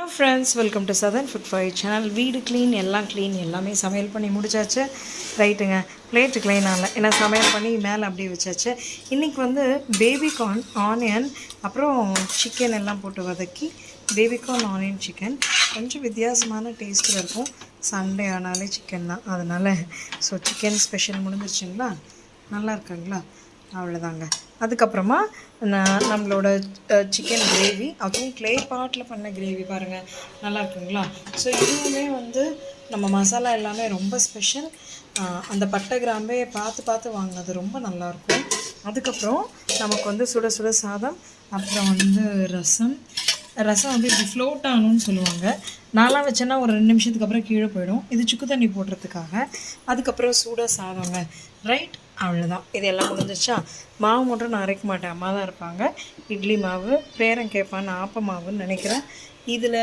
Hello friends, welcome to Southern Food Fight channel. வீடு clean எல்லாம் clean எல்லாமே சமையல் பண்ணி முடிச்சாச்சு. ரைட்டுங்க, பிளேட்டு க்ளீன் ஆகல ஏன்னா சமையல் பண்ணி மேலே அப்படியே வச்சாச்சு. இன்றைக்கி வந்து பேபிகார்ன் ஆனியன் அப்புறம் சிக்கன் எல்லாம் போட்டு வதக்கி பேபிகார்ன் ஆனியன் சிக்கன் கொஞ்சம் வித்தியாசமான டேஸ்ட்டில் இருக்கும். சண்டே ஆனாலே சிக்கன் தான், அதனால் சிக்கன் ஸ்பெஷல் முடிஞ்சிருச்சுங்களா. நல்லா இருக்குங்களா, அவ்வளோதாங்க. அதுக்கப்புறமா நம்மளோட சிக்கன் கிரேவி, அதுவும் க்ளே பாட்டில் பண்ண கிரேவி பாருங்கள், நல்லா இருக்குங்களா. ஸோ இதுவுமே வந்து நம்ம மசாலா எல்லாமே ரொம்ப ஸ்பெஷல். அந்த பட்டை கிராம்பே பார்த்து வாங்கினது ரொம்ப நல்லாயிருக்கும். அதுக்கப்புறம் நமக்கு வந்து சுட சுட சாதம், அப்புறம் வந்து ரசம் வந்து இப்படி ஃப்ளோட் ஆகணும்னு சொல்லுவாங்க. நான்லாம் வச்சேன்னா ஒரு 2 நிமிஷத்துக்கு அப்புறம் கீழே போயிடும். இது சுக்கு தண்ணி போடுறதுக்காக. அதுக்கப்புறம் சூடாக சாதங்க. ரைட், அவ்வளோதான். இது எல்லாம் முடிஞ்சிச்சா. மாவு மட்டும் நான் அரைக்க மாட்டேன், அம்மா தான் இருப்பாங்க. இட்லி மாவு பேரன் கேட்பான்னு ஆப்ப மாவுன்னு நினைக்கிறேன். இதில்